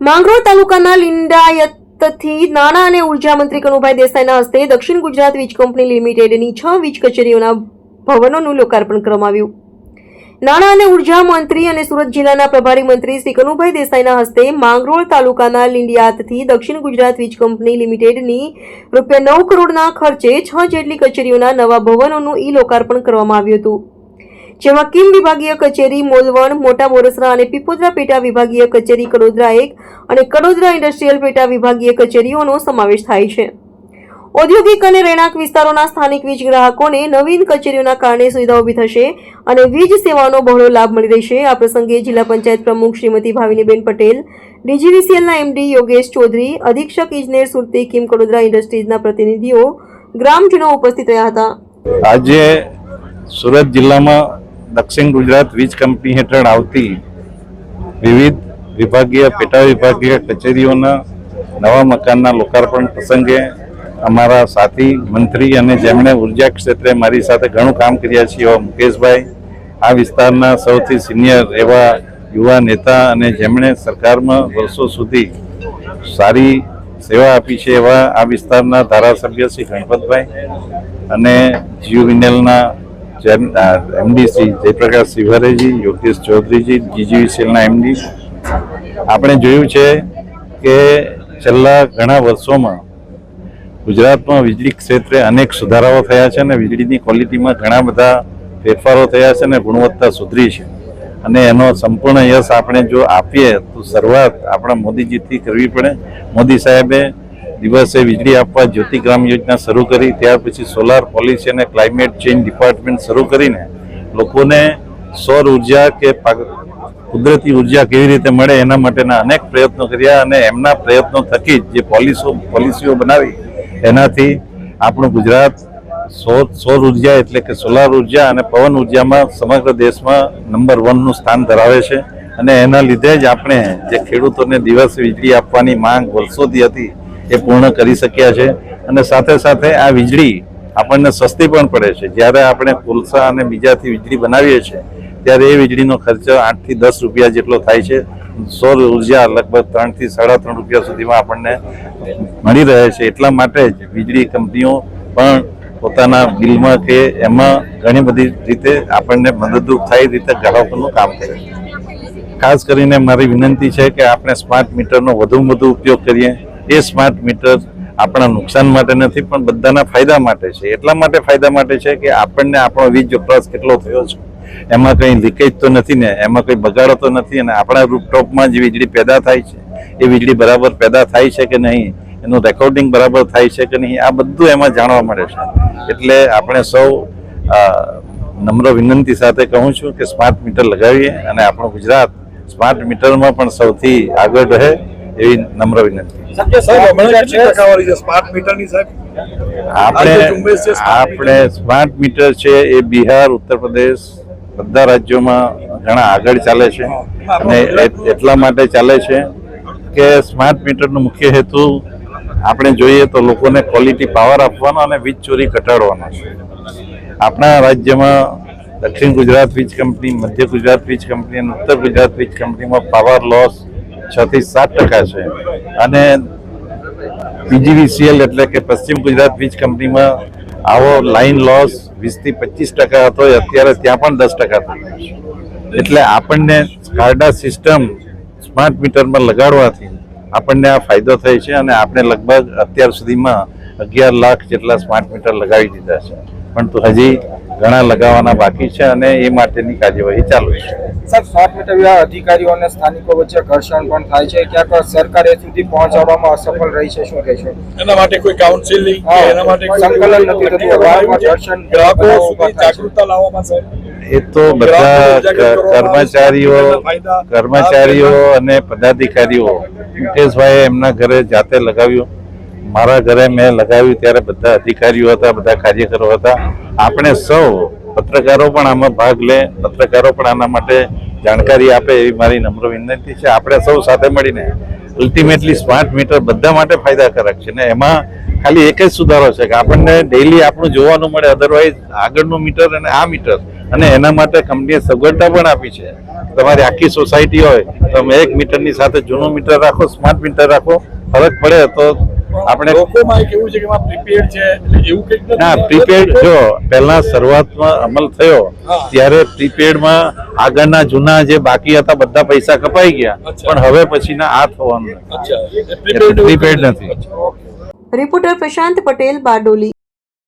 માંગરોળ તાલુકાના લિંડાયતથી નાણાં અને ઉર્જા મંત્રી કનુભાઈ દેસાઈના હસ્તે દક્ષિણ ગુજરાત વીજ કંપની લિમિટેડની 6 વીજ કચેરીઓના ભવનોનું લોકાર્પણ કરવામાં આવ્યું। નાણાં અને ઉર્જા મંત્રી અને સુરત જિલ્લાના પ્રભારી મંત્રી શ્રી કનુભાઈ દેસાઈના હસ્તે માંગરોળ તાલુકાના લિંડિયાતથી દક્ષિણ ગુજરાત વીજ કંપની લિમિટેડની ₹9 કરોડના ખર્ચે 6 જેટલી કચેરીઓના નવા ભવનોનું લોકાર્પણ કરવામાં આવ્યું હતું, જેમાં કિમ વિભાગીય કચેરી મોલવણ, મોટા બોરસરા અને પીપોદરા પેટા વિભાગીય કચેરી કડોદરા 1 અને કડોદરા ઇન્ડસ્ટ્રીયલ પેટા વિભાગીય કચેરીઓનો સમાવેશ થાય છે। ઔદ્યોગિક અને રહેણાંક વિસ્તારોના સ્થાનિક વીજ ગ્રાહકોને નવીન કચેરીઓના કારણે સુવિધા ઊભી થશે અને વીજ સેવાનો બહોળો લાભ મળી રહેશે। આ પ્રસંગે જિલ્લા પંચાયત પ્રમુખ શ્રીમતી ભાવિનીબેન પટેલ, ડીજીવીસીએલના એમડી યોગેશ ચૌધરી, અધિક્ષક ઇજનેર સુરતી, કિમ કડોદરા ઇન્ડસ્ટ્રીઝના પ્રતિનિધિઓ, ગ્રામજનો ઉપસ્થિત રહ્યા હતા। આજે સુરત જિલ્લામાં દક્ષિણ ગુજરાત વીજ કંપની હેઠળ આવતી વિવિધ વિભાગીય પેટા વિભાગીય કચેરીઓના નવા મકાનના લોકાર્પણ પ્રસંગે અમારા સાથી મંત્રી અને જેમણે ઉર્જા ક્ષેત્રે મારી સાથે ઘણું કામ કર્યા છે એવા મુકેશભાઈ, આ વિસ્તારના સૌથી સિનિયર એવા યુવા નેતા અને જેમણે સરકારમાં વર્ષો સુધી સારી સેવા આપી છે એવા આ વિસ્તારના ધારાસભ્ય શ્રી ગણપતભાઈ અને જીયુવીએનએલના એમડી શ્રી જયપ્રકાશ શિવારેજી, યોગેશ ચૌધરીજી, ડીજીવીસીએલના એમડી। આપણે જોયું છે કે છેલ્લા ઘણા વર્ષોમાં ગુજરાતમાં વીજળી ક્ષેત્રે અનેક સુધારાઓ થયા છે અને વીજળીની ક્વોલિટીમાં ઘણા બધા ફેરફારો થયા છે અને ગુણવત્તા સુધરી છે અને એનો સંપૂર્ણ યશ આપણે જો આપીએ તો શરૂઆત આપણા મોદીજીથી કરવી પડે। મોદી સાહેબે દિવસે વીજળી આપવા જ્યોતિગ્રામ યોજના શરૂ કરી, ત્યાર પછી સોલાર પોલિસી અને ક્લાઇમેટ ચેન્જ ડિપાર્ટમેન્ટ શરૂ કરીને લોકોને સૌર ઉર્જા કે કુદરતી ઉર્જા કેવી રીતે મળે એના માટેના અનેક પ્રયત્નો કર્યા અને એમના પ્રયત્નો થકી જ જે પોલિસીઓ બનાવી એનાથી આપણું ગુજરાત સૌર ઉર્જા એટલે કે સોલાર ઉર્જા અને પવન ઉર્જામાં સમગ્ર દેશમાં નંબર 1નું સ્થાન ધરાવે છે અને એના લીધે જ આપણે જે ખેડૂતોને દિવસે વીજળી આપવાની માંગ વર્ષોથી હતી એ પૂર્ણ કરી શક્યા છે અને સાથે સાથે આ વીજળી આપણને સસ્તી પણ પડે છે। જ્યારે આપણે કોલસા અને બીજાથી વીજળી બનાવીએ છીએ ત્યારે એ વીજળીનો ખર્ચો 8 થી 10 રૂપિયા જેટલો થાય છે। સૌર ઉર્જા લગભગ 3 થી 3.5 રૂપિયા સુધીમાં આપણને મળી રહે છે। એટલા માટે જ વીજળી કંપનીઓ પણ પોતાના બિલમાં કે એમાં ઘણી બધી રીતે આપણને મદદરૂપ થાય રીતે ગ્રાહકોનું કામ કરે છે। ખાસ કરીને મારી વિનંતી છે કે આપણે સ્માર્ટ મીટરનો વધુમાં વધુ ઉપયોગ કરીએ। એ સ્માર્ટ મીટર આપણા નુકસાન માટે નથી પણ બધાના ફાયદા માટે છે। એટલા માટે ફાયદા માટે છે કે આપણને આપણો વીજ વપરાશ કેટલો થયો છે, એમાં કંઈ લીકેજ તો નથી ને, એમાં કંઈ બગાડો તો નથી અને આપણા રૂફટોપમાં જે વીજળી પેદા થાય છે એ વીજળી બરાબર પેદા થાય છે કે નહીં, એનું રેકોર્ડિંગ બરાબર થાય છે કે નહીં, આ બધું એમાં જાણવા મળે છે। એટલે આપણે સૌ નમ્ર વિનંતી સાથે કહું છું કે સ્માર્ટ મીટર લગાવીએ અને આપણું ગુજરાત સ્માર્ટ મીટરમાં પણ સૌથી આગળ રહે એવી નમ્ર વિનંતી। આપણે સ્માર્ટ મીટર છે એ બિહાર, ઉત્તર પ્રદેશ બધા રાજ્યોમાં ઘણા આગળ ચાલે છે અને એટલા માટે ચાલે છે કે સ્માર્ટ મીટરનો મુખ્ય હેતુ આપણે જોઈએ તો લોકોને ક્વોલિટી પાવર આપવાનો અને વીજ ચોરી ઘટાડવાનો છે। આપણા રાજ્યમાં દક્ષિણ ગુજરાત વીજ કંપની, મધ્ય ગુજરાત વીજ કંપની અને ઉત્તર ગુજરાત વીજ કંપનીમાં પાવર લોસ 6 થી 7% છે અને ડીજીવીસીએલ એટલે કે પશ્ચિમ ગુજરાત વીજ કંપનીમાં આવો લાઇન લોસ 20 થી 25% હતો, અત્યારે ત્યાં પણ 10% થઈ ગયો છે। એટલે આપણને સ્કાડા સિસ્ટમ સ્માર્ટ મીટરમાં લગાડવાથી આપણને આ ફાયદો થાય છે અને આપણે લગભગ અત્યાર સુધીમાં 11 લાખ જેટલા સ્માર્ટ મીટર લગાવી દીધા છે, પરંતુ હજી ઘણા લગાવવાના બાકી છે અને એ માટેની કાર્યવાહી ચાલુ છે। સર, સ્માર્ટ મીટર વિભાગ અધિકારીઓ અને સ્થાનિકો વચ્ચે ઘર્ષણ પણ થાય છે, ક્યાંક સરકાર એ સુધી પહોંચાડવામાં અસફળ રહી છે, શું કહેશો? એના માટે કોઈ કાઉન્સિલિંગ કે એના માટે સંકલન નથી થતું, વારંવાર ઘર્ષણ ગ્રાહકો સુધી જાગૃતતા લાવવામાં સાહેબ એ તો બધા કર્મચારીઓ અને પદાધિકારીઓ, મુકેશભાઈએ એમના ઘરે જાતે લગાવ્યું, મારા ઘરે મેં લગાવ્યું ત્યારે બધા અધિકારીઓ હતા, બધા કાર્યકરો હતા। આપણે સૌ પત્રકારો પણ આમાં ભાગ લે, પત્રકારો પણ આના માટે જાણકારી આપે એવી મારી નમ્ર વિનંતી છે। આપણે સૌ સાથે મળીને અલ્ટિમેટલી સ્માર્ટ મીટર બધા માટે ફાયદાકારક છે ને એમાં ખાલી એક જ સુધારો છે કે આપણને ડેઈલી આપણું જોવાનું મળે, અધરવાઇઝ આગળનું મીટર અને આ મીટર અને એના માટે કંપનીએ સગવડતા પણ આપી છે તમારી આખી સોસાયટી હોય તો તમે 1 મીટરની સાથે જૂનું મીટર રાખો, સ્માર્ટ મીટર રાખો, ફરક પડે તો આપણે લોકોમાં એક એવું છે કે એમાં પ્રીપેડ છે એટલે એવું કંઈક નથી. ના પ્રીપેડ જો પહેલા શરૂઆતમાં અમલ થયો ત્યારે પ્રીપેડમાં આગળના જૂના જે બાકી હતા બધા પૈસા કપાઈ ગયા, અચ્છા. પણ હવે પછીના આ થવાનું નથી. અચ્છા એટલે પ્રીપેડ નથી. રિપોર્ટર પ્રશાંત પટેલ, બારડોલી.